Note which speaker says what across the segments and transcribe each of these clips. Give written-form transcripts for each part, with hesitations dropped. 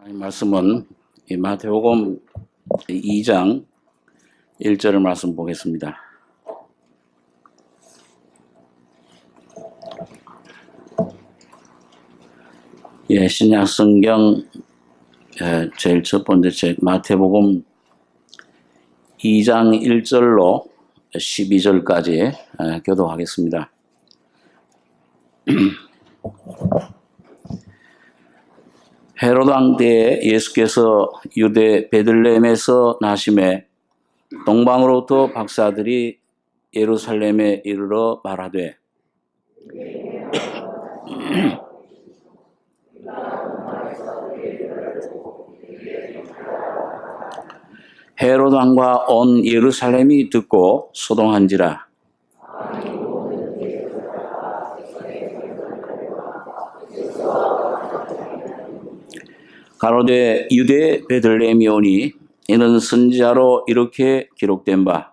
Speaker 1: 하나님 말씀은 이 마태복음 2장 1절을 말씀 보겠습니다. 신약 성경 제일 첫 번째 책 마태복음 2장 1절로 12절까지 교독하겠습니다. 헤롯 왕 때에 예수께서 유대 베들레헴에서 나심에 동방으로부터 박사들이 예루살렘에 이르러 말하되 헤롯 왕과 온 예루살렘이 듣고 소동한지라. 가로되 유대 베들레헴이 오니 이는 선지자로 이렇게 기록된 바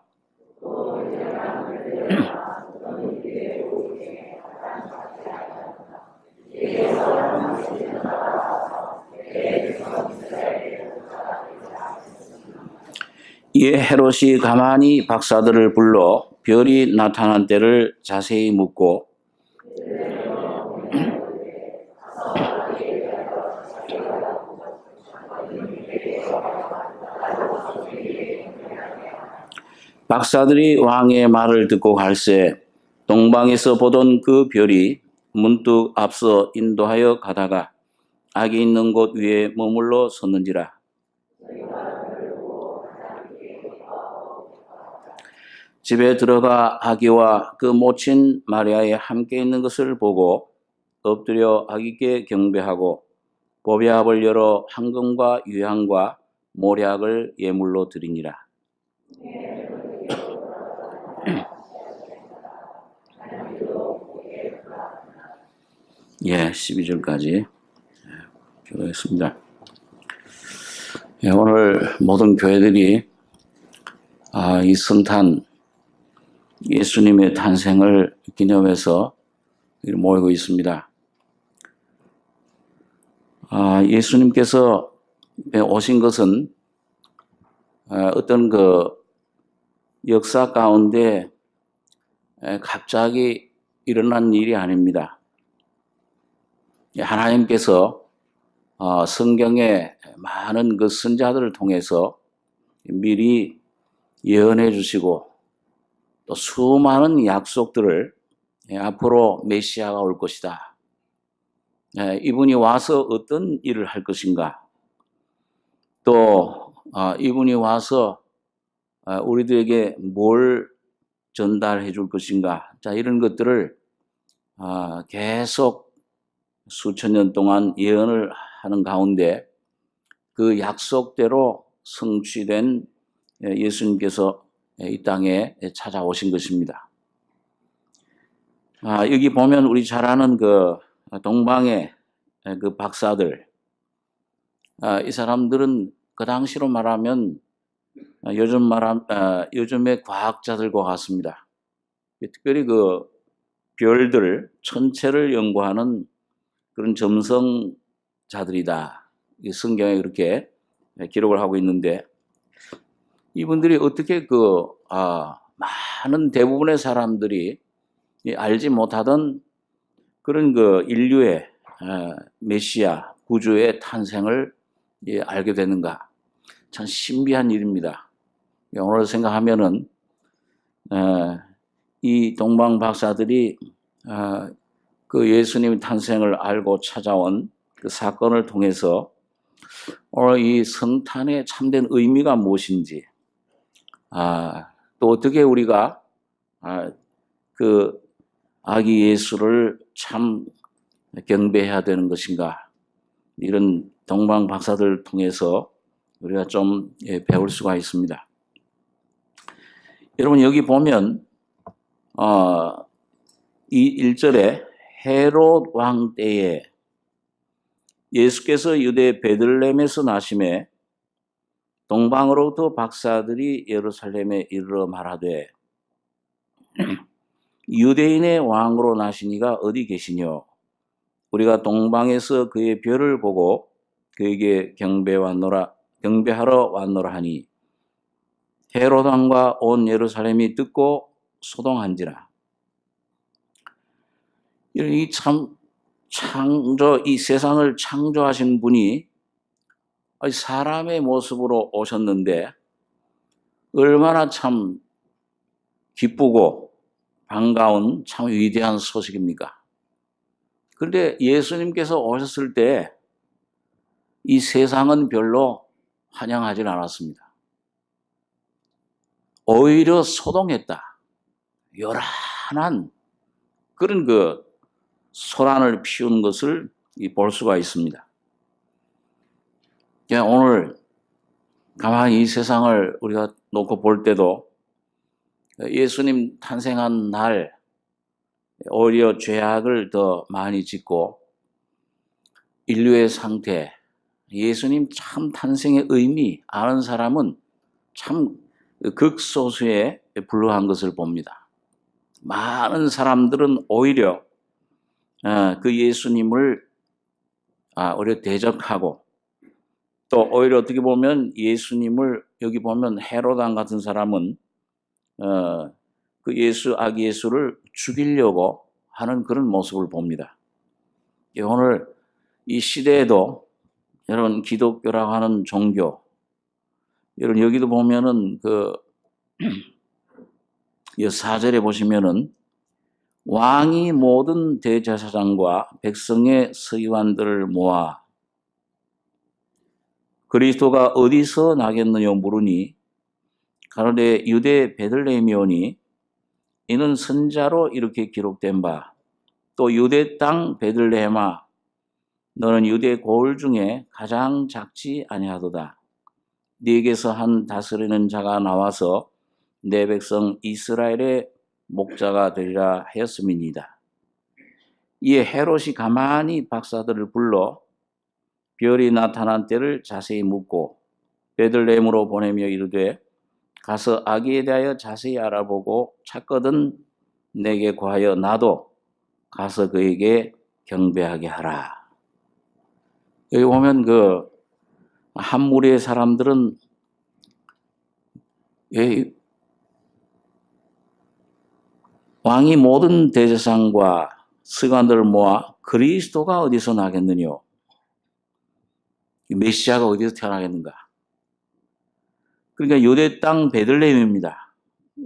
Speaker 1: 이에 헤롯이 가만히 박사들을 불러 별이 나타난 때를 자세히 묻고 박사들이 왕의 말을 듣고 갈새 동방에서 보던 그 별이 문득 앞서 인도하여 가다가 악이 있는 곳 위에 머물러 섰는지라. 집에 들어가 아기와 그 모친 마리아에 함께 있는 것을 보고 엎드려 아기께 경배하고 보배압을 열어 황금과 유향과 모략을 예물로 드리니라. 12절까지 교독했습니다. 오늘 모든 교회들이 이 성탄 예수님의 탄생을 기념해서 모이고 있습니다. 예수님께서 오신 것은 어떤 그 역사 가운데 갑자기 일어난 일이 아닙니다. 하나님께서 성경의 많은 그 선자들을 통해서 미리 예언해 주시고 또 수많은 약속들을 앞으로 메시아가 올 것이다. 이분이 와서 어떤 일을 할 것인가. 또 이분이 와서 우리들에게 뭘 전달해 줄 것인가. 자, 이런 것들을 계속 수천 년 동안 예언을 하는 가운데 그 약속대로 성취된 예수님께서 이 땅에 찾아오신 것입니다. 여기 보면 우리 잘 아는 그 동방의 그 박사들, 이 사람들은 그 당시로 말하면 요즘의 과학자들과 같습니다. 특별히 그 별들, 천체를 연구하는 그런 점성자들이다. 이 성경에 그렇게 기록을 하고 있는데 이분들이 어떻게 많은 대부분의 사람들이 알지 못하던 그런 그 인류의 메시아, 구주의 탄생을 알게 되는가. 참 신비한 일입니다. 오늘 생각하면은 이 동방 박사들이 그 예수님 탄생을 알고 찾아온 그 사건을 통해서 오늘 이 성탄의 참된 의미가 무엇인지, 또 어떻게 우리가 그 아기 예수를 참 경배해야 되는 것인가, 이런 동방 박사들을 통해서 우리가 좀 배울 수가 있습니다. 여러분 여기 보면 이 1절에 헤롯 왕 때에 예수께서 유대 베들레헴에서 나심에 동방으로부터 박사들이 예루살렘에 이르러 말하되 유대인의 왕으로 나시니가 어디 계시뇨? 우리가 동방에서 그의 별을 보고 그에게 경배하러 왔노라 하니 헤롯 왕과 온 예루살렘이 듣고 소동한지라. 이 세상을 창조하신 분이 사람의 모습으로 오셨는데 얼마나 참 기쁘고 반가운 참 위대한 소식입니까? 그런데 예수님께서 오셨을 때 이 세상은 별로 환영하지 않았습니다. 오히려 소동했다. 요란한 그런 소란을 피운 것을 볼 수가 있습니다. 오늘 가만히 이 세상을 우리가 놓고 볼 때도 예수님 탄생한 날 오히려 죄악을 더 많이 짓고 인류의 상태, 예수님 참 탄생의 의미 아는 사람은 참 극소수에 불과한 것을 봅니다. 많은 사람들은 오히려 그 예수님을 오히려 대적하고 또 오히려 어떻게 보면 예수님을 여기 보면 헤롯 왕 같은 사람은 그 아기 예수를 죽이려고 하는 그런 모습을 봅니다. 오늘 이 시대에도 여러분 기독교라고 하는 종교, 여러분 여기도 보면은 이 4절에 보시면은 왕이 모든 대제사장과 백성의 서기관들을 모아 그리스도가 어디서 나겠느냐 물으니 가로되 유대 베들레헴이오니 이는 선자로 이렇게 기록된 바 또 유대 땅 베들레헴아 너는 유대 고을 중에 가장 작지 아니하도다. 네게서 한 다스리는 자가 나와서 내 백성 이스라엘의 목자가 되리라 하였음이니이다. 이에 헤롯이 가만히 박사들을 불러 별이 나타난 때를 자세히 묻고 베들레헴으로 보내며 이르되 가서 아기에 대하여 자세히 알아보고 찾거든 내게 구하여 나도 가서 그에게 경배하게 하라. 여기 보면 한 무리의 사람들은 왕이 모든 대제사장과 서기관들을 모아 그리스도가 어디서 나겠느냐? 메시아가 어디서 태어나겠는가? 그러니까 유대 땅 베들레헴입니다.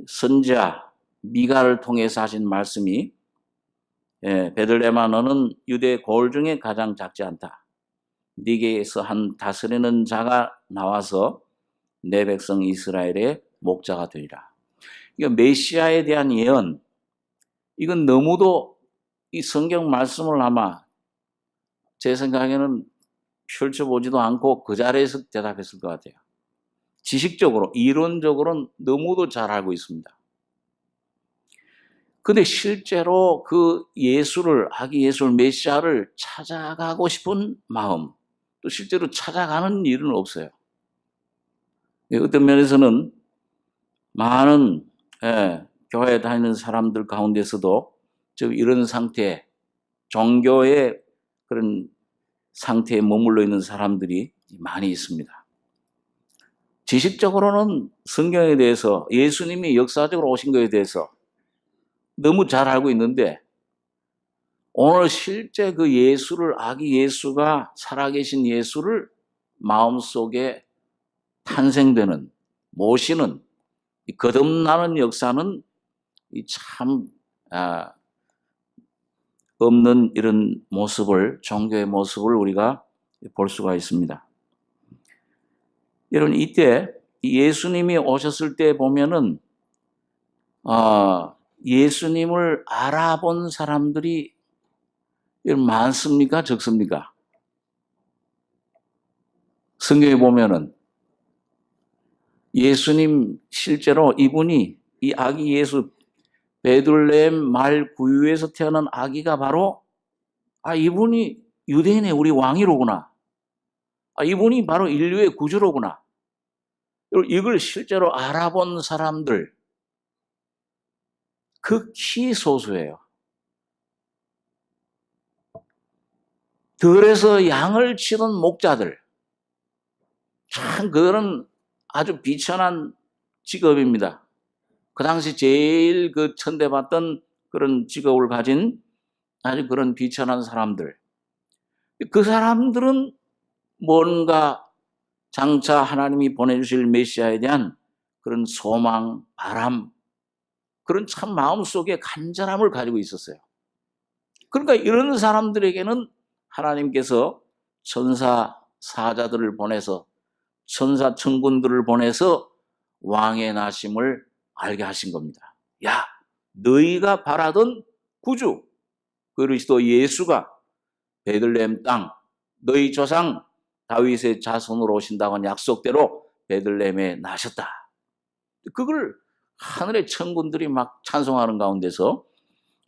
Speaker 1: 선지자 미가를 통해서 하신 말씀이 베들레헴아 너는 유대 고을 중에 가장 작지 않다. 네게서 한 다스리는 자가 나와서 내 백성 이스라엘의 목자가 되리라. 그러니까 메시아에 대한 예언, 이건 너무도 이 성경 말씀을 아마 제 생각에는 펼쳐보지도 않고 그 자리에서 대답했을 것 같아요. 지식적으로, 이론적으로는 너무도 잘 알고 있습니다. 근데 실제로 그 아기 예수를, 메시아를 찾아가고 싶은 마음, 또 실제로 찾아가는 일은 없어요. 어떤 면에서는 많은 교회에 다니는 사람들 가운데서도 이런 상태, 종교의 그런 상태에 머물러 있는 사람들이 많이 있습니다. 지식적으로는 성경에 대해서 예수님이 역사적으로 오신 것에 대해서 너무 잘 알고 있는데 오늘 실제 그 아기 예수가 살아계신 예수를 마음속에 탄생되는, 모시는, 거듭나는 역사는 참 없는 이런 모습을, 종교의 모습을 우리가 볼 수가 있습니다. 여러분, 이때 예수님이 오셨을 때 보면은 예수님을 알아본 사람들이 많습니까? 적습니까? 성경에 보면은 예수님 실제로 이분이 이 아기 예수 베들레헴 말 구유에서 태어난 아기가 바로 이분이 유대인의 우리 왕이로구나. 이분이 바로 인류의 구주로구나. 이걸 실제로 알아본 사람들 극히 소수예요. 들에서 양을 치던 목자들. 참, 그거는 아주 비천한 직업입니다. 그 당시 제일 그 천대받던 그런 직업을 가진 아주 그런 비천한 사람들. 그 사람들은 뭔가 장차 하나님이 보내주실 메시아에 대한 그런 소망, 바람, 그런 참 마음속에 간절함을 가지고 있었어요. 그러니까 이런 사람들에게는 하나님께서 천사, 사자들을 보내서 천사, 천군들을 보내서 왕의 나심을 알게 하신 겁니다. 야, 너희가 바라던 구주, 그리스도 예수가 베들레헴 땅, 너희 조상 다윗의 자손으로 오신다고 한 약속대로 베들레헴에 나셨다. 그걸 하늘의 천군들이 막 찬송하는 가운데서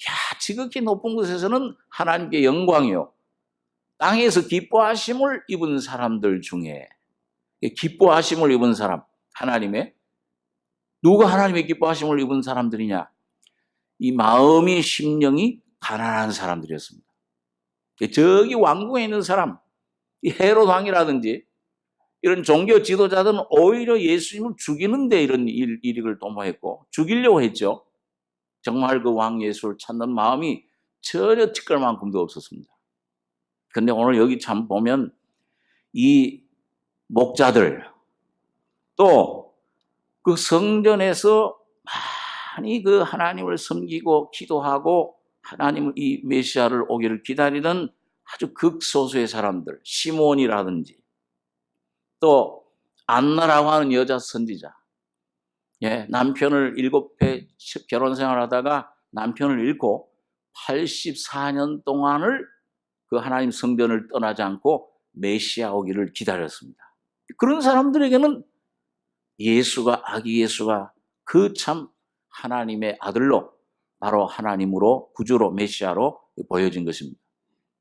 Speaker 1: 야, 지극히 높은 곳에서는 하나님께 영광이요, 땅에서 기뻐하심을 입은 사람들 중에 기뻐하심을 입은 사람, 하나님의, 누가 하나님의 기뻐하심을 입은 사람들이냐? 이 마음이 심령이 가난한 사람들이었습니다. 저기 왕궁에 있는 사람, 이 헤롯 왕이라든지 이런 종교 지도자들은 오히려 예수님을 죽이는데 이런 일익을 도모했고 죽이려고 했죠. 정말 그 왕 예수를 찾는 마음이 전혀 티끌만큼도 없었습니다. 그런데 오늘 여기 참 보면 이 목자들, 또 그 성전에서 많이 그 하나님을 섬기고 기도하고 하나님을, 이 메시아를 오기를 기다리던 아주 극소수의 사람들, 시몬이라든지 또 안나라고 하는 여자 선지자, 남편을 7회 결혼 생활하다가 남편을 잃고 84년 동안을 그 하나님 성전을 떠나지 않고 메시아 오기를 기다렸습니다. 그런 사람들에게는 예수가, 아기 예수가 그 참 하나님의 아들로, 바로 하나님으로, 구주로, 메시아로 보여진 것입니다.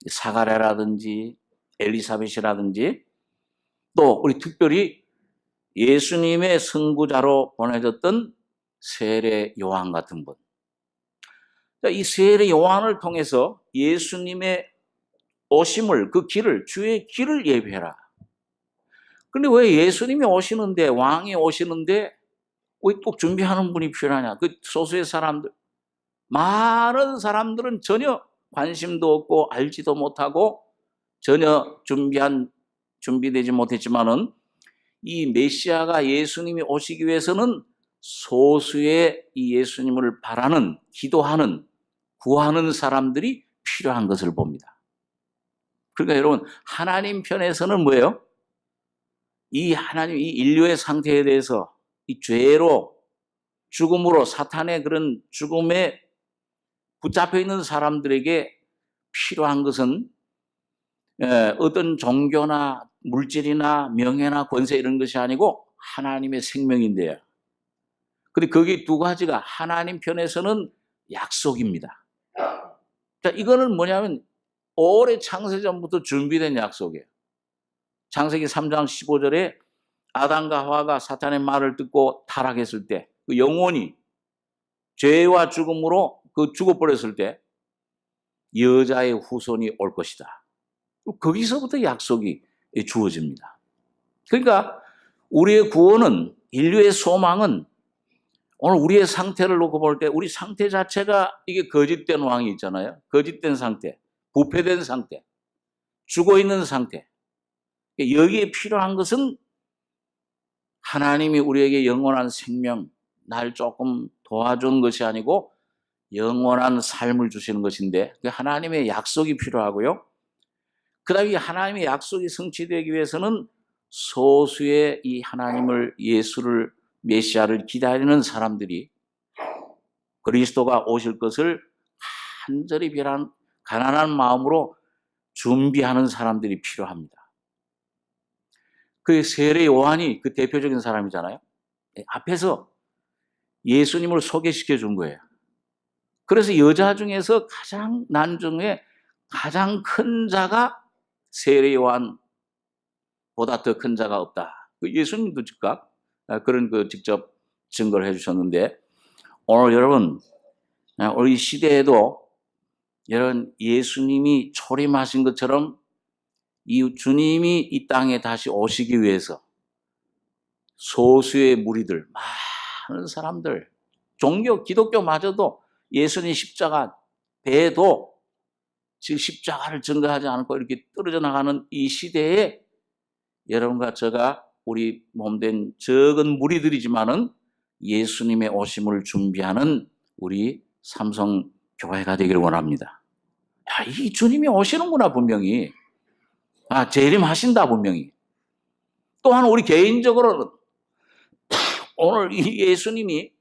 Speaker 1: 사가랴라든지 엘리사벳이라든지 또 우리 특별히 예수님의 선구자로 보내졌던 세례 요한 같은 분. 이 세례 요한을 통해서 예수님의 오심을, 그 길을, 주의 길을 예비해라. 그런데 왜 예수님이 오시는데, 왕이 오시는데 왜 꼭 준비하는 분이 필요하냐? 그 소수의 사람들, 많은 사람들은 전혀 관심도 없고 알지도 못하고 전혀 준비되지 못했지만은 이 메시아가 예수님이 오시기 위해서는 소수의 이 예수님을 바라는, 기도하는, 구하는 사람들이 필요한 것을 봅니다. 그러니까 여러분, 하나님 편에서는 뭐예요? 이 하나님, 이 인류의 상태에 대해서 이 죄로, 죽음으로, 사탄의 그런 죽음에 붙잡혀 있는 사람들에게 필요한 것은 어떤 종교나 물질이나 명예나 권세 이런 것이 아니고 하나님의 생명인데요. 근데 거기 두 가지가 하나님 편에서는 약속입니다. 자, 이거는 뭐냐면 오래 창세전부터 준비된 약속이에요. 창세기 3장 15절에 아담과 하와가 사탄의 말을 듣고 타락했을 때, 그 영혼이 죄와 죽음으로 그 죽어버렸을 때 여자의 후손이 올 것이다. 거기서부터 약속이 주어집니다. 그러니까 우리의 구원은, 인류의 소망은 오늘 우리의 상태를 놓고 볼 때 우리 상태 자체가 이게 거짓된 왕이 있잖아요. 거짓된 상태, 부패된 상태, 죽어있는 상태. 여기에 필요한 것은 하나님이 우리에게 영원한 생명, 날 조금 도와준 것이 아니고 영원한 삶을 주시는 것인데 하나님의 약속이 필요하고요. 그 다음에 하나님의 약속이 성취되기 위해서는 소수의 이 하나님을, 예수를, 메시아를 기다리는 사람들이, 그리스도가 오실 것을 간절히 비란 가난한 마음으로 준비하는 사람들이 필요합니다. 그 세례 요한이 그 대표적인 사람이잖아요. 앞에서 예수님을 소개시켜 준 거예요. 그래서 여자 중에서 가장 난중에 가장 큰 자가 세례 요한보다 더 큰 자가 없다. 예수님도 즉각 그런 직접 증거를 해주셨는데, 오늘 여러분, 우리 시대에도 여러분 예수님이 초림하신 것처럼 이 주님이 이 땅에 다시 오시기 위해서 소수의 무리들, 많은 사람들, 종교, 기독교마저도 예수님 십자가 배도 지금 십자가를 증거하지 않고 이렇게 떨어져 나가는 이 시대에 여러분과 제가 우리 몸된 적은 무리들이지만은 예수님의 오심을 준비하는 우리 삼성교회가 되기를 원합니다. 야, 이 주님이 오시는구나, 분명히. 재림하신다, 분명히. 또한 우리 개인적으로는 오늘 이 예수님이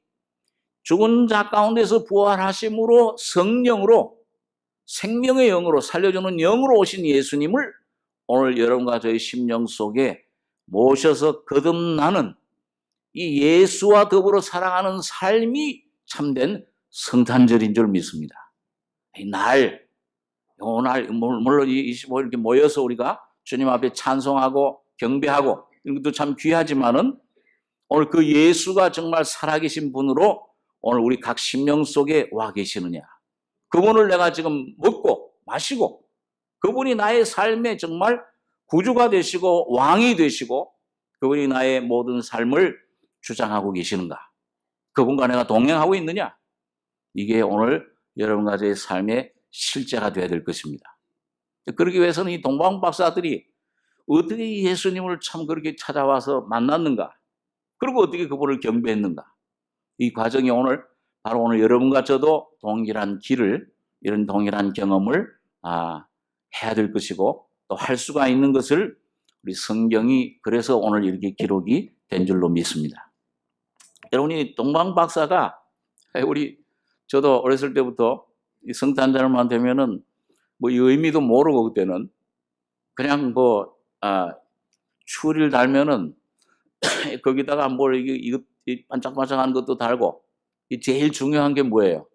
Speaker 1: 죽은 자 가운데서 부활하심으로 성령으로 생명의 영으로 살려주는 영으로 오신 예수님을 오늘 여러분과 저희 심령 속에 모셔서 거듭나는 이 예수와 더불어 살아가는 삶이 참된 성탄절인 줄 믿습니다. 오늘 물론 25일 이렇게 모여서 우리가 주님 앞에 찬송하고 경배하고 이런 것도 참 귀하지만은 오늘 그 예수가 정말 살아계신 분으로 오늘 우리 각 심령 속에 와 계시느냐. 그분을 내가 지금 먹고 마시고 그분이 나의 삶에 정말 구주가 되시고 왕이 되시고 그분이 나의 모든 삶을 주장하고 계시는가. 그분과 내가 동행하고 있느냐. 이게 오늘 여러분과 저의 삶의 실제가 되어야 될 것입니다. 그러기 위해서는 이 동방 박사들이 어떻게 예수님을 참 그렇게 찾아와서 만났는가. 그리고 어떻게 그분을 경배했는가. 이 과정이 바로 오늘 여러분과 저도 동일한 길을, 이런 동일한 경험을 해야 될 것이고 또 할 수가 있는 것을 우리 성경이 그래서 오늘 이렇게 기록이 된 줄로 믿습니다. 여러분이 동방 박사가 저도 어렸을 때부터 이 성탄절만 되면은 이 의미도 모르고 그때는 그냥 추리를 달면은 거기다가 이거 반짝반짝한 것도 달고 제일 중요한 게 뭐예요?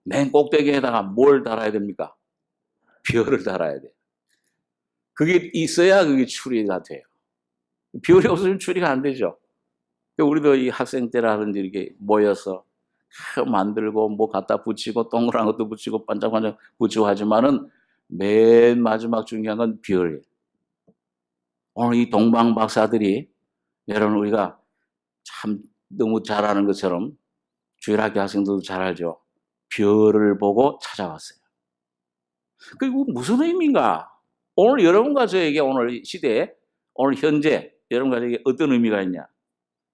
Speaker 1: 맨 꼭대기에다가 뭘 달아야 됩니까? 별을 달아야 돼요. 그게 있어야 그게 추리가 돼요. 별이 없으면 추리가 안 되죠. 우리도 이 학생 때라든지 이렇게 모여서 만들고 갖다 붙이고 동그란 것도 붙이고 반짝반짝 붙이고 하지만은 맨 마지막 중요한 건 별이에요. 오늘 이 동방 박사들이 여러분 우리가 참 너무 잘 아는 것처럼 주일학교 학생들도 잘 알죠. 별을 보고 찾아왔어요. 그리고 무슨 의미인가? 오늘 여러분과 저에게 오늘 시대에 오늘 현재 여러분과 저에게 어떤 의미가 있냐?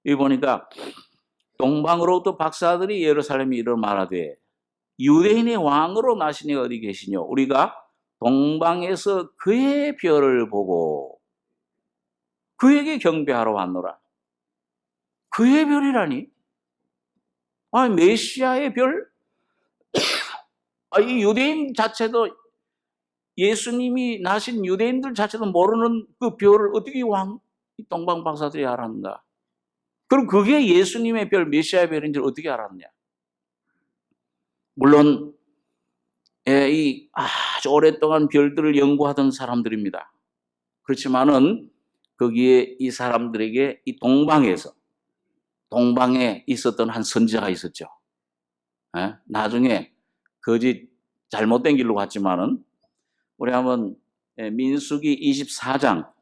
Speaker 1: 여기 보니까 동방으로부터 박사들이 예루살렘에 이르러 말하되 유대인의 왕으로 나시니 어디 계시뇨? 우리가 동방에서 그의 별을 보고 그에게 경배하러 왔노라. 그의 별이라니? 메시아의 별? 이 유대인 자체도 예수님이 나신 유대인들 자체도 모르는 그 별을 어떻게 동방 박사들이 알았는가? 그럼 그게 예수님의 별, 메시아의 별인 줄 어떻게 알았냐? 물론 이 아주 오랫동안 별들을 연구하던 사람들입니다. 그렇지만은 거기에 이 사람들에게 이 동방에 있었던 한 선지자가 있었죠. 나중에 거짓 잘못된 길로 갔지만은 우리 한번 민수기 24장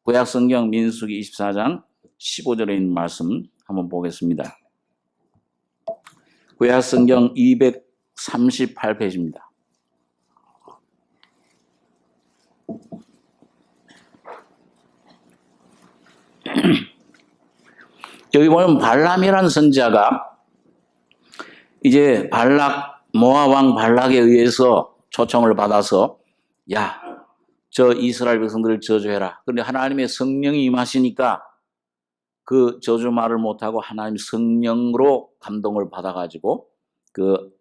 Speaker 1: 구약성경 민수기 24장 15절에 있는 말씀 한번 보겠습니다. 구약성경 238페이지입니다. 여기 보면 발람이라는 선지자가 이제 모압 왕 발락에 의해서 초청을 받아서 저 이스라엘 백성들을 저주해라. 그런데 하나님의 성령이 임하시니까 그 저주 말을 못하고 하나님 성령으로 감동을 받아가지고 그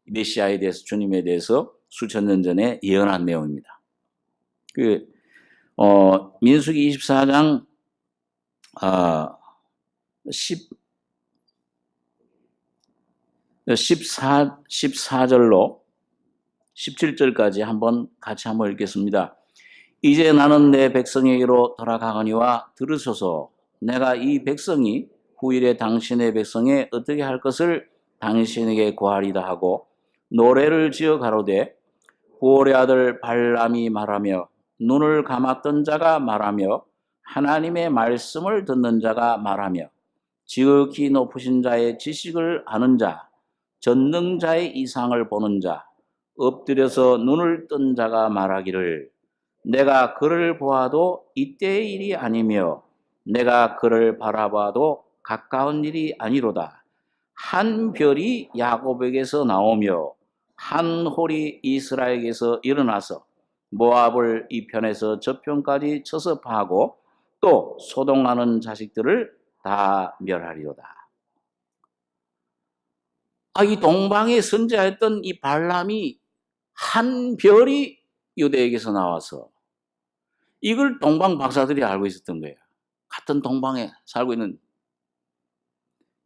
Speaker 1: 메시아에 대해서 주님에 대해서 수천 년 전에 예언한 내용입니다. 민수기 24장 14절로 17절까지 같이 한번 읽겠습니다. 이제 나는 내 백성에게로 돌아가거니와 들으소서. 내가 이 백성이 후일에 당신의 백성에 어떻게 할 것을 당신에게 구하리다 하고 노래를 지어 가로되 부올의 아들 발람이 말하며 눈을 감았던 자가 말하며 하나님의 말씀을 듣는 자가 말하며 지극히 높으신 자의 지식을 아는 자, 전능자의 이상을 보는 자, 엎드려서 눈을 뜬 자가 말하기를 내가 그를 보아도 이때의 일이 아니며 내가 그를 바라봐도 가까운 일이 아니로다. 한 별이 야곱에게서 나오며 한 홀이 이스라엘에게서 일어나서 모압을 이 편에서 저 편까지 쳐서 파하고 또 소동하는 자식들을 다 멸하리로다. 이 동방에 선지자였던 이 발람이 한 별이 유대에게서 나와서 이걸 동방 박사들이 알고 있었던 거예요. 같은 동방에 살고 있는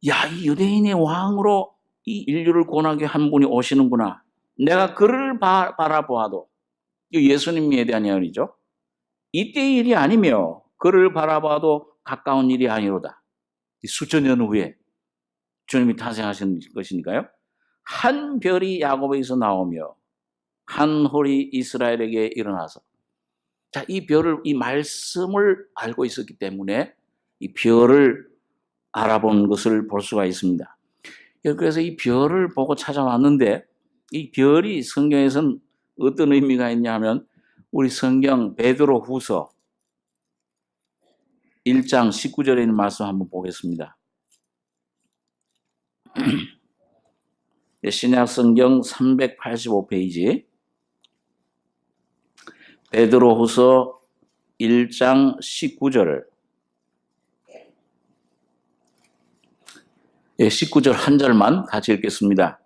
Speaker 1: 이 유대인의 왕으로 이 인류를 구원하게 한 분이 오시는구나. 내가 그를 바라보아도 예수님에 대한 예언이죠. 이때의 일이 아니며 그를 바라봐도 가까운 일이 아니로다. 수천 년 후에 주님이 탄생하신 것이니까요. 한 별이 야곱에게서 나오며 한 홀이 이스라엘에게 일어나서 이 별을 이 말씀을 알고 있었기 때문에 이 별을 알아본 것을 볼 수가 있습니다. 그래서 이 별을 보고 찾아왔는데 이 별이 성경에서는 어떤 의미가 있냐면 우리 성경 베드로 후서 1장 19절에 있는 말씀 한번 보겠습니다. 신약 성경 385페이지 베드로 후서 1장 19절 19절 한 절만 같이 읽겠습니다.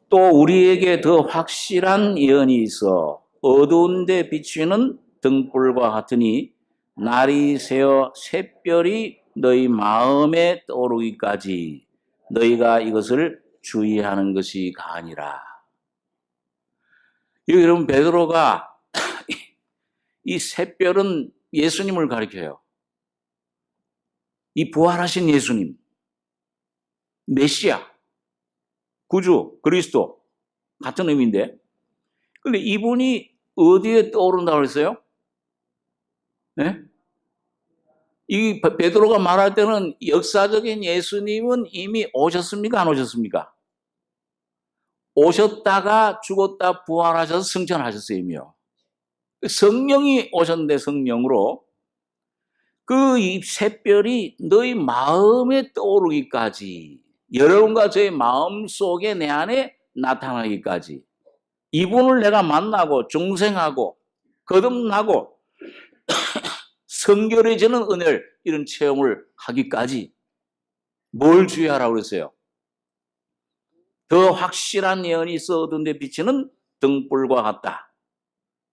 Speaker 1: 또 우리에게 더 확실한 예언이 있어 어두운 데 비추는 등불과 같으니 날이 새어 샛별이 너희 마음에 떠오르기까지 너희가 이것을 주의하는 것이 가하니라. 여러분 베드로가 이 샛별은 예수님을 가리켜요. 이 부활하신 예수님, 메시아, 구주, 그리스도 같은 의미인데 근데 이분이 어디에 떠오른다고 했어요? 네? 이 베드로가 말할 때는 역사적인 예수님은 이미 오셨습니까? 안 오셨습니까? 오셨다가 죽었다 부활하셔서 승천하셨어요, 이미요. 성령이 오셨는데 성령으로 이 샛별이 너희 마음에 떠오르기까지 여러분과 저의 마음 속에 내 안에 나타나기까지 이분을 내가 만나고 중생하고 거듭나고 성결해지는 은혜를 이런 체험을 하기까지 뭘 주의하라고 그랬어요? 더 확실한 예언이 있어 어두운 데 비치는 등불과 같다.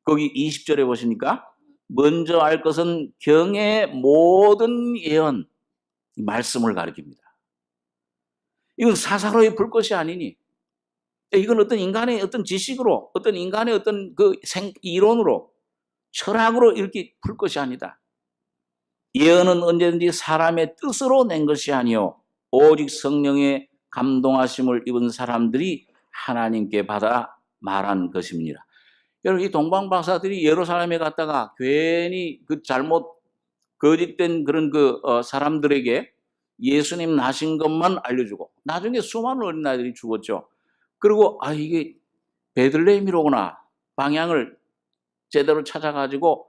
Speaker 1: 거기 20절에 보시니까 먼저 알 것은 경의 모든 예언 말씀을 가리킵니다. 이건 사사로이 불 것이 아니니 이건 어떤 인간의 어떤 지식으로 어떤 인간의 어떤 이론으로 철학으로 이렇게 풀 것이 아니다. 예언은 언제든지 사람의 뜻으로 낸 것이 아니요 오직 성령의 감동하심을 입은 사람들이 하나님께 받아 말한 것입니다. 여러분 이 동방박사들이 예루살렘에 갔다가 괜히 잘못 거짓된 그런 사람들에게 예수님 나신 것만 알려주고 나중에 수많은 어린아이들이 죽었죠. 그리고 이게 베들레헴이로구나 방향을 제대로 찾아가지고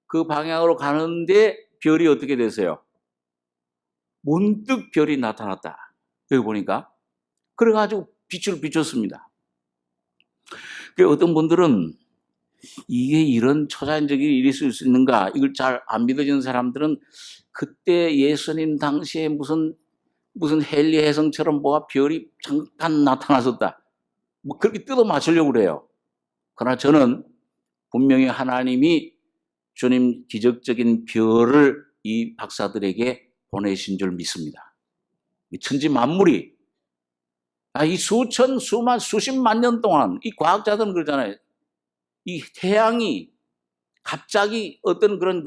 Speaker 1: 그 방향으로 가는데 별이 어떻게 되세요? 문득 별이 나타났다. 여기 보니까 그래가지고 빛을 비췄습니다. 어떤 분들은 이게 이런 초자연적인 일이 있을 수 있는가 이걸 잘 안 믿어지는 사람들은 그때 예수님 당시에 무슨 헨리 혜성처럼 별이 잠깐 나타났었다. 그렇게 뜯어 맞추려고 그래요. 그러나 저는 분명히 하나님이 주님 기적적인 별을 이 박사들에게 보내신 줄 믿습니다. 천지 만물이 이 수십만 년 동안 이 과학자들은 그러잖아요. 이 태양이 갑자기 어떤 그런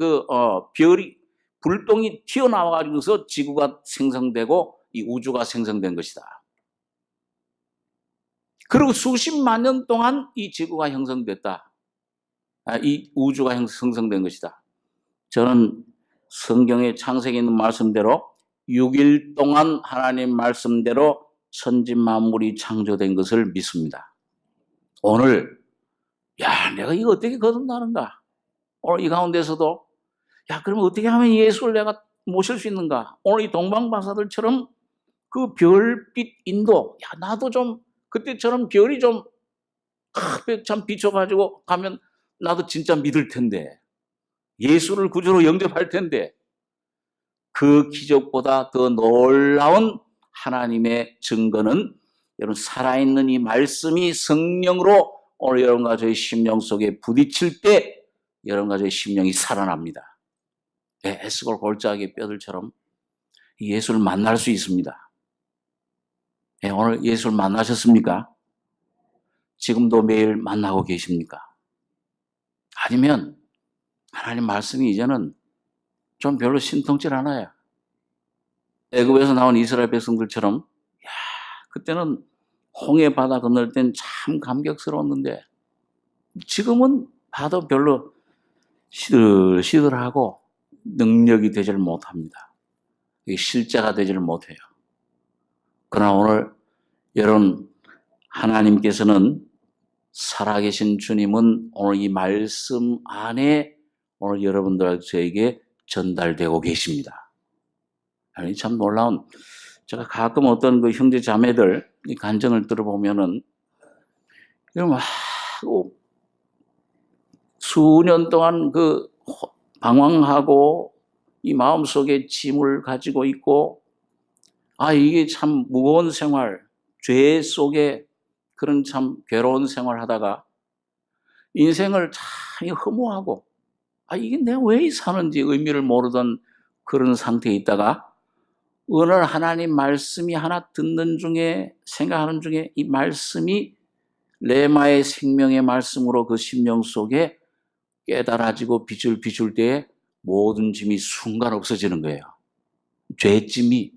Speaker 1: 별이 불똥이 튀어나와가지고서 지구가 생성되고 이 우주가 생성된 것이다. 그리고 수십만 년 동안 이 지구가 형성됐다. 이 우주가 형성된 것이다. 저는 성경의 창세기에 있는 말씀대로 6일 동안 하나님 말씀대로 천지 만물이 창조된 것을 믿습니다. 오늘 내가 이거 어떻게 거듭나는가? 오늘 이 가운데서도 그럼 어떻게 하면 예수를 내가 모실 수 있는가? 오늘 이 동방박사들처럼 그 별빛 인도, 나도 좀 그때처럼 별이 좀 참 비춰가지고 가면 나도 진짜 믿을 텐데, 예수를 구주로 영접할 텐데, 그 기적보다 더 놀라운 하나님의 증거는 여러분 살아있는 이 말씀이 성령으로 오늘 여러분과 저의 심령 속에 부딪힐 때 여러분과 저의 심령이 살아납니다. 에스골 골짜기 뼈들처럼 예수를 만날 수 있습니다. 오늘 예수를 만나셨습니까? 지금도 매일 만나고 계십니까? 아니면 하나님 말씀이 이제는 좀 별로 신통치 않아요. 애굽에서 나온 이스라엘 백성들처럼 그때는 홍해 바다 건널 땐 참 감격스러웠는데 지금은 봐도 별로 시들시들하고 능력이 되지를 못합니다. 실제가 되지를 못해요. 그러나 오늘 여러분 하나님께서는 살아계신 주님은 오늘 이 말씀 안에 오늘 여러분들 저에게 전달되고 계십니다. 아니 참 놀라운, 제가 가끔 어떤 그 형제 자매들 이 간증을 들어보면은 이러면 수년 동안 그 방황하고 이 마음속에 짐을 가지고 있고 이게 참 무거운 생활, 죄 속에 그런 참 괴로운 생활 하다가 인생을 참 허무하고 이게 내가 왜 사는지 의미를 모르던 그런 상태에 있다가 어느 하나님 말씀이 하나 듣는 중에 생각하는 중에 이 말씀이 레마의 생명의 말씀으로 그 심령 속에 깨달아지고 빛을 비출 때에 모든 짐이 순간 없어지는 거예요. 죄짐이.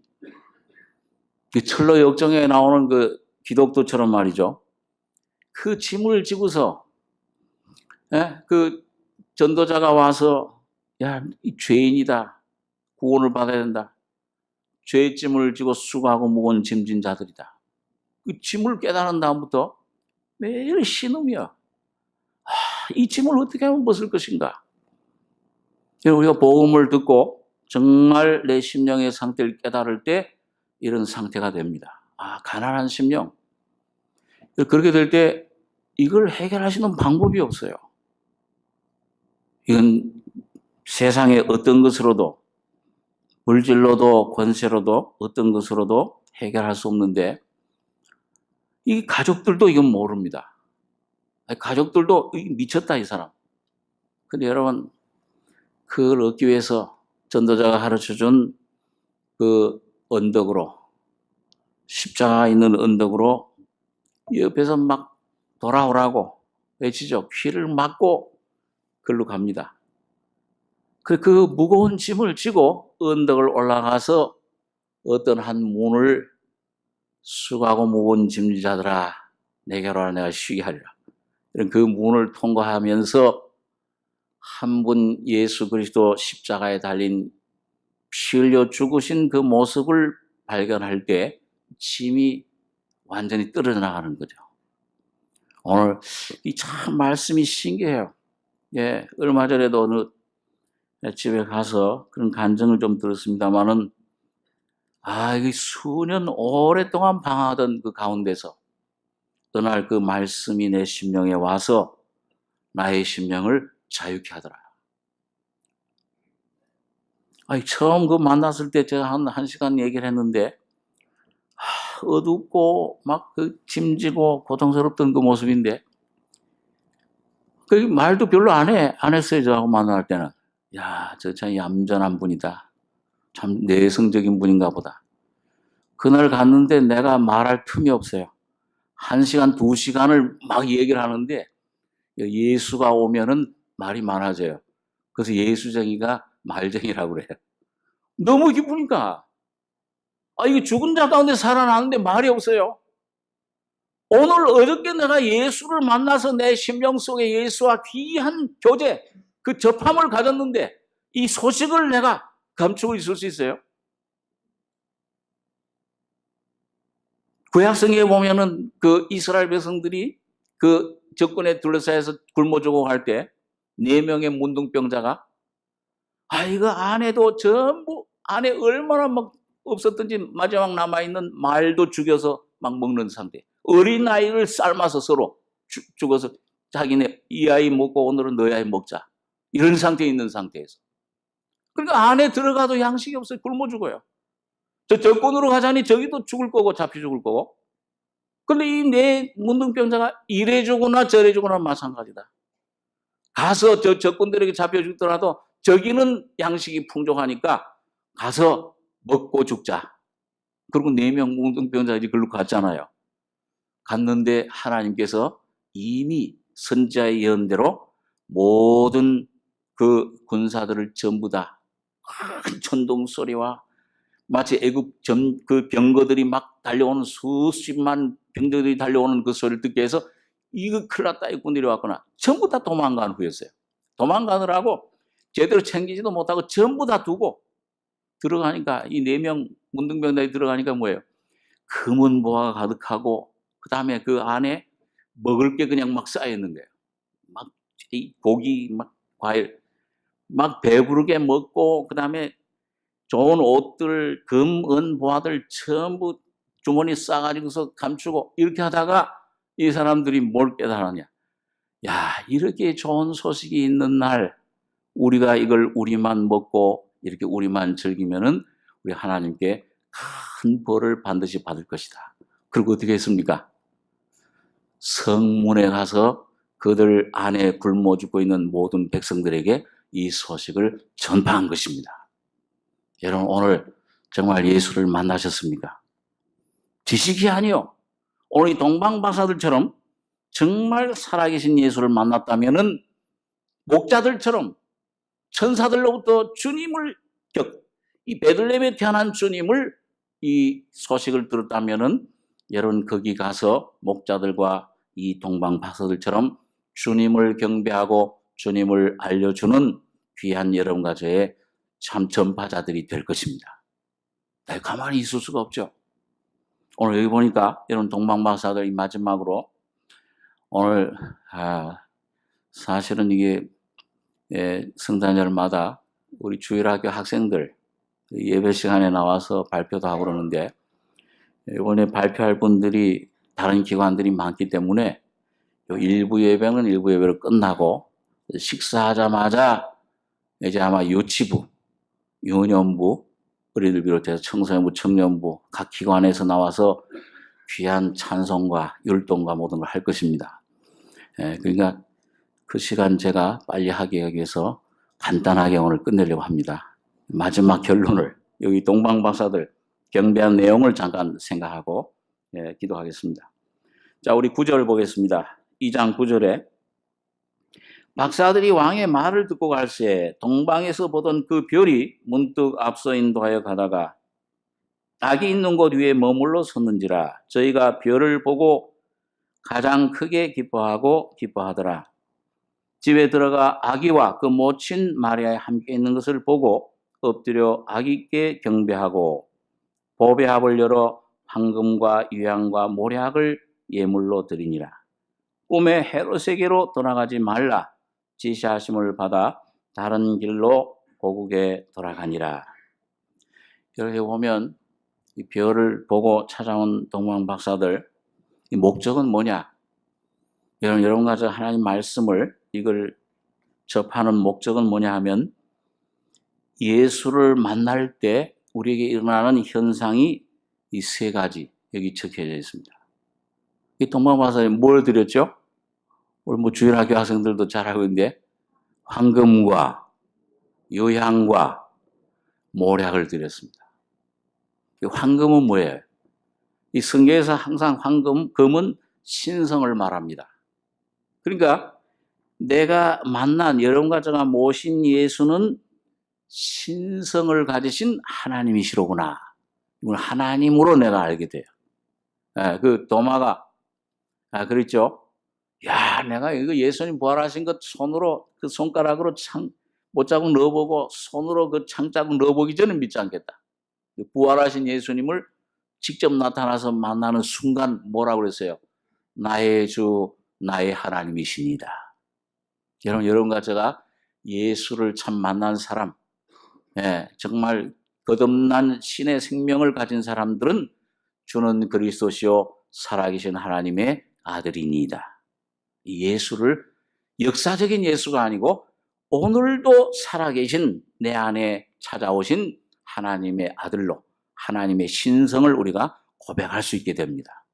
Speaker 1: 철로 역정에 나오는 그 기독도처럼 말이죠. 그 짐을 지고서 그 전도자가 와서 이 죄인이다. 구원을 받아야 된다. 죄짐을 지고 수고하고 무거운 짐진 자들이다. 그 짐을 깨달은 다음부터 매일 신음이야. 이 짐을 어떻게 하면 벗을 것인가? 우리가 복음을 듣고 정말 내 심령의 상태를 깨달을 때 이런 상태가 됩니다. 가난한 심령. 그렇게 될 때 이걸 해결하시는 방법이 없어요. 이건 세상의 어떤 것으로도, 물질로도 권세로도 어떤 것으로도 해결할 수 없는데 이 가족들도 이건 모릅니다. 가족들도 미쳤다 이 사람. 근데 여러분 그걸 얻기 위해서 전도자가 가르쳐준 그 언덕으로, 십자가 있는 언덕으로 옆에서 막 돌아오라고 외치죠. 귀를 막고 글로 갑니다. 그 무거운 짐을 지고 언덕을 올라가서 어떤 한 문을 수고하고 무거운 짐자들아 내게로 와라 내가 쉬게 하리라. 그 문을 통과하면서 한 분 예수 그리스도 십자가에 달린 피 흘려 죽으신 그 모습을 발견할 때 짐이 완전히 떨어져 나가는 거죠. 오늘 이 참 말씀이 신기해요. 얼마 전에도 어느 집에 가서 그런 간증을 좀 들었습니다만은 이게 수년 오랫동안 방황하던 그 가운데서 어느 날 그 말씀이 내 심령에 와서 나의 심령을 자유케 하더라. 처음 그 만났을 때 제가 한 시간 얘기를 했는데 어둡고 막 그 짐지고 고통스럽던 그 모습인데 그 말도 별로 안 했어요. 저하고 만날 때는. 저 참 얌전한 분이다. 참 내성적인 분인가 보다. 그날 갔는데 내가 말할 틈이 없어요. 1시간, 2시간을 막 얘기를 하는데 예수가 오면은 말이 많아져요. 그래서 예수쟁이가 말쟁이라고 그래요. 너무 기쁘니까. 이거 죽은 자 가운데 살아나는데 말이 없어요. 오늘 어저께 내가 예수를 만나서 내 심령 속에 예수와 귀한 교제, 그 접함을 가졌는데 이 소식을 내가 감추고 있을 수 있어요? 구약성경에 보면은 그 이스라엘 백성들이 그 적군에 둘러싸여서 굶어 죽어갈 때 4명의 문둥병자가 이거 안에도 전부 안에 얼마나 막 없었던지 마지막 남아있는 말도 죽여서 막 먹는 상태. 어린아이를 삶아서 서로 죽어서 자기네 이 아이 먹고 오늘은 너희 아이 먹자. 이런 상태에 있는 상태에서. 그러니까 안에 들어가도 양식이 없어요. 굶어 죽어요. 저 적군으로 가자니 저기도 죽을 거고 잡혀 죽을 거고. 근데 이 내 문둥병자가 이래 주거나 저래 주거나 마찬가지다. 가서 저 적군들에게 잡혀 죽더라도 저기는 양식이 풍족하니까 가서 먹고 죽자. 그리고 4명 문둥병자들이 글로 갔잖아요. 갔는데 하나님께서 이미 선지자의 예언대로 모든 그 군사들을 전부 다 큰 천둥 소리와 마치 애굽 그 병거들이 막 달려오는 수십만 병거들이 달려오는 그 소리를 듣게 해서 이거 큰일 났다 입고 내려왔거나 전부 다 도망간 후였어요. 도망가느라고 제대로 챙기지도 못하고 전부 다 두고 들어가니까 이 4명 문둥병들이 들어가니까 뭐예요? 금은 보화가 가득하고 그 다음에 그 안에 먹을 게 그냥 막 쌓여있는 거예요. 막 고기, 막 과일, 막 배부르게 먹고 그 다음에 좋은 옷들, 금, 은, 보화들 전부 주머니 싸가지고서 감추고 이렇게 하다가 이 사람들이 뭘 깨달았냐. 야, 이렇게 좋은 소식이 있는 날 우리가 이걸 우리만 먹고 이렇게 우리만 즐기면은 우리 하나님께 큰 벌을 반드시 받을 것이다. 그리고 어떻게 했습니까? 성문에 가서 그들 안에 굶어 죽고 있는 모든 백성들에게 이 소식을 전파한 것입니다. 여러분 오늘 정말 예수를 만나셨습니까? 지식이 아니요. 오늘 이 동방박사들처럼 정말 살아계신 예수를 만났다면은 목자들처럼 천사들로부터 주님을 이 베들레헴에 태어난 주님을 이 소식을 들었다면은 여러분 거기 가서 목자들과 이 동방박사들처럼 주님을 경배하고 주님을 알려주는 귀한 여러분과 저의 참 전파자들이 될 것입니다. 가만히 있을 수가 없죠. 오늘 여기 보니까 여러분 동방박사들이 마지막으로 오늘 사실은 이게 성탄절마다 우리 주일학교 학생들 예배 시간에 나와서 발표도 하고 그러는데 이번에 발표할 분들이 다른 기관들이 많기 때문에 일부 예배는 일부 예배로 끝나고 식사하자마자 이제 아마 유치부, 유년부, 우리들 비롯해서 청소년부, 청년부 각 기관에서 나와서 귀한 찬송과 율동과 모든 걸 할 것입니다. 그러니까 그 시간 제가 빨리 하기 위해서 간단하게 오늘 끝내려고 합니다. 마지막 결론을 여기 동방박사들 경배한 내용을 잠깐 생각하고 기도하겠습니다. 자, 우리 9절 보겠습니다. 2장 9절에 박사들이 왕의 말을 듣고 갈새 동방에서 보던 그 별이 문득 앞서 인도하여 가다가 닭이 있는 곳 위에 머물러 섰는지라 저희가 별을 보고 가장 크게 기뻐하더라. 집에 들어가 아기와 그 모친 마리아에 함께 있는 것을 보고 엎드려 아기께 경배하고 보배합을 열어 황금과 유향과 모략을 예물로 드리니라. 꿈에 헤롯에게로 돌아가지 말라 지시하심을 받아 다른 길로 고국에 돌아가니라. 여기 보면 이 별을 보고 찾아온 동방박사들 이 목적은 뭐냐? 여러분과 저 하나님 말씀을 이걸 접하는 목적은 뭐냐 하면 예수를 만날 때 우리에게 일어나는 현상이 이 3가지 여기 적혀져 있습니다. 이 동방박사들이 뭘 드렸죠? 오늘 뭐 주일학교 학생들도 잘 알고 있는데 황금과 유향과 모략을 드렸습니다. 이 황금은 뭐예요? 이 성경에서 항상 금은 신성을 말합니다. 그러니까 내가 만난 여러분과 제가 모신 예수는 신성을 가지신 하나님이시로구나. 이걸 하나님으로 내가 알게 돼요. 그 도마가 그랬죠? 야, 내가 이거 예수님 부활하신 것 손으로, 그 손가락으로 못자국 넣어보고 손으로 그 창자국 넣어보기 전에 믿지 않겠다. 부활하신 예수님을 직접 나타나서 만나는 순간 뭐라고 그랬어요? 나의 주, 나의 하나님이십니다. 여러분과 제가 예수를 참 만난 사람, 정말 거듭난 신의 생명을 가진 사람들은 주는 그리스도시요 살아계신 하나님의 아들이니이다. 예수를 역사적인 예수가 아니고 오늘도 살아계신 내 안에 찾아오신 하나님의 아들로 하나님의 신성을 우리가 고백할 수 있게 됩니다.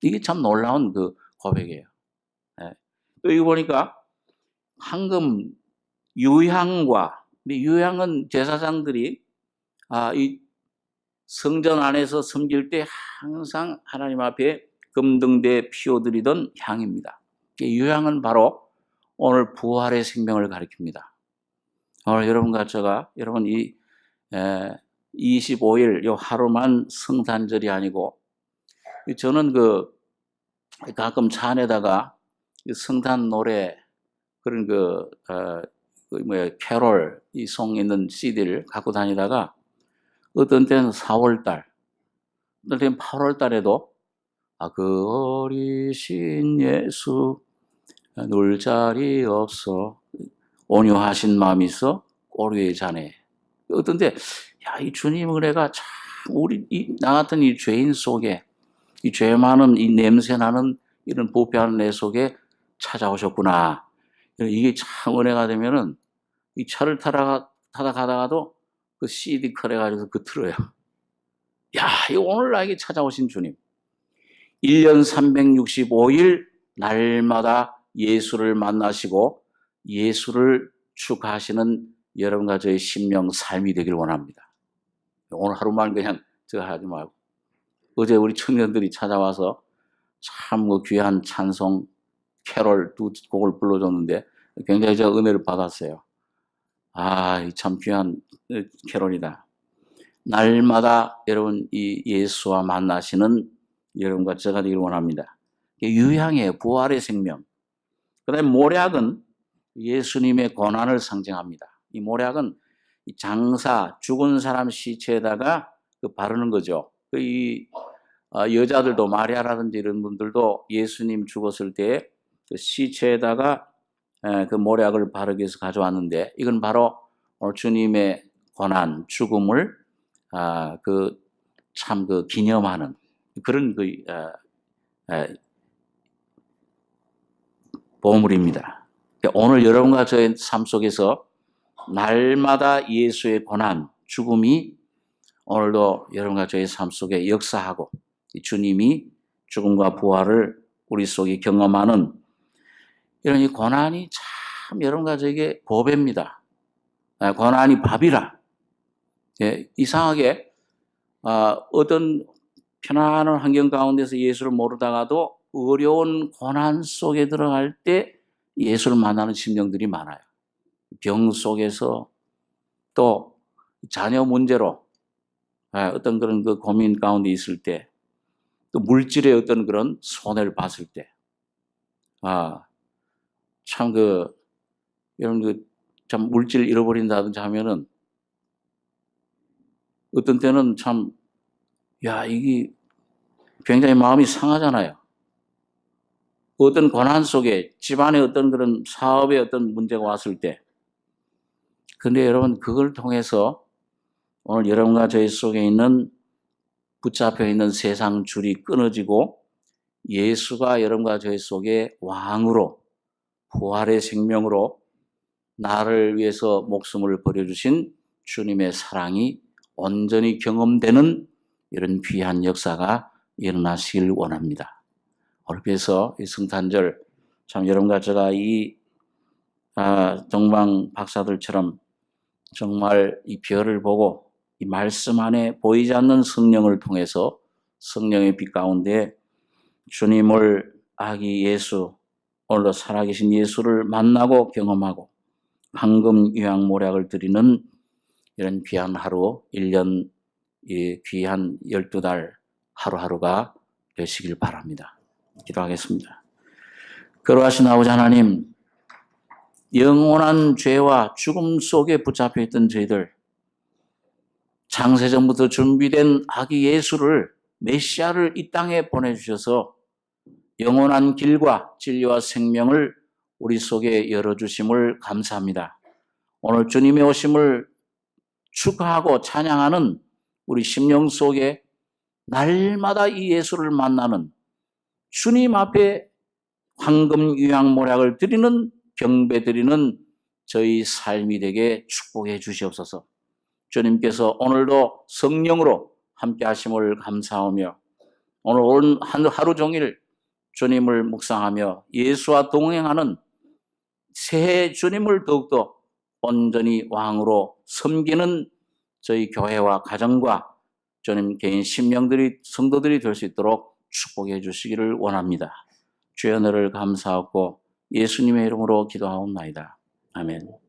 Speaker 1: 이게 참 놀라운 그 고백이에요. 또 이거 보니까 황금 유향과, 유향은 제사장들이 이 성전 안에서 섬길 때 항상 하나님 앞에 금등대에 피워드리던 향입니다. 유향은 바로 오늘 부활의 생명을 가리킵니다. 오늘 여러분과 제가, 여러분 이 25일 요 하루만 성탄절이 아니고, 저는 가끔 차 안에다가 성탄 노래 그런 캐롤 이 송 있는 CD를 갖고 다니다가 어떤 때는 4월달, 어떤 때는 8월달에도 그 어리신 예수 놀 자리 없어 온유하신 마음이 있어 꼬리에 자네. 어떤 때 이 주님 은혜가 참 나 같은 이 죄인 속에, 이 죄 많은 이 냄새 나는 이런 부패하는 내 속에 찾아오셨구나. 이게 참 은혜가 되면은 이 차를 타다 가다가도 그 CD 꺼내가지고 틀어요. 이거 오늘 나에게 찾아오신 주님. 1년 365일 날마다 예수를 만나시고 예수를 축하하시는 여러분과 저의 심령 삶이 되길 원합니다. 오늘 하루만 그냥 저거 하지 말고. 어제 우리 청년들이 찾아와서 참 귀한 찬송 캐롤 2곡을 불러줬는데 굉장히 제가 은혜를 받았어요. 참 귀한 캐롤이다. 날마다 여러분 이 예수와 만나시는 여러분과 제가 되길 원합니다. 유향의 부활의 생명. 그 다음에 모략은 예수님의 고난을 상징합니다. 이 모략은 장사, 죽은 사람 시체에다가 바르는 거죠. 여자들도 마리아라든지 이런 분들도 예수님 죽었을 때 그 시체에다가 그 모략을 바르기 위해서 가져왔는데, 이건 바로 오늘 주님의 고난, 죽음을 참 기념하는 그런 보물입니다. 오늘 여러분과 저의 삶 속에서 날마다 예수의 고난, 죽음이 오늘도 여러분과 저의 삶 속에 역사하고 주님이 죽음과 부활을 우리 속에 경험하는 이런 이 고난이 참 여러분과 저에게 보배입니다. 고난이 밥이라. 이상하게 어떤 편안한 환경 가운데서 예수를 모르다가도 어려운 고난 속에 들어갈 때 예수를 만나는 심령들이 많아요. 병 속에서 또 자녀 문제로 어떤 그런 고민 가운데 있을 때, 또 물질의 어떤 그런 손해를 봤을 때, 참 여러분 참 물질 잃어버린다든지 하면은 어떤 때는 참 이게 굉장히 마음이 상하잖아요. 어떤 고난 속에 집안에 어떤 그런 사업에 어떤 문제가 왔을 때. 근데 여러분 그걸 통해서 오늘 여러분과 저희 속에 있는 붙잡혀 있는 세상 줄이 끊어지고 예수가 여러분과 저희 속에 왕으로 부활의 생명으로 나를 위해서 목숨을 버려주신 주님의 사랑이 온전히 경험되는 이런 귀한 역사가 일어나시길 원합니다. 오늘 그래서 이 성탄절 참 여러분과 제가 이 동방 박사들처럼 정말 이 별을 보고 이 말씀 안에 보이지 않는 성령을 통해서 성령의 빛 가운데 주님을 아기 예수, 오늘도 살아계신 예수를 만나고 경험하고 황금 유향 모략을 드리는 이런 귀한 하루, 1년 이 귀한 12달 하루하루가 되시길 바랍니다. 기도하겠습니다. 거룩하신 아버지 하나님, 영원한 죄와 죽음 속에 붙잡혀 있던 저희들, 창세전부터 준비된 아기 예수를, 메시아를 이 땅에 보내주셔서 영원한 길과 진리와 생명을 우리 속에 열어주심을 감사합니다. 오늘 주님의 오심을 축하하고 찬양하는 우리 심령 속에 날마다 이 예수를 만나는, 주님 앞에 황금 유향모략을 드리는, 경배 드리는 저희 삶이 되게 축복해 주시옵소서. 주님께서 오늘도 성령으로 함께 하심을 감사하며 오늘 하루 종일 주님을 묵상하며 예수와 동행하는 새해 주님을 더욱더 온전히 왕으로 섬기는 저희 교회와 가정과 주님 개인 심령들이, 성도들이 될 수 있도록 축복해 주시기를 원합니다. 주의 은혜를 감사하고 예수님의 이름으로 기도하옵나이다. 아멘.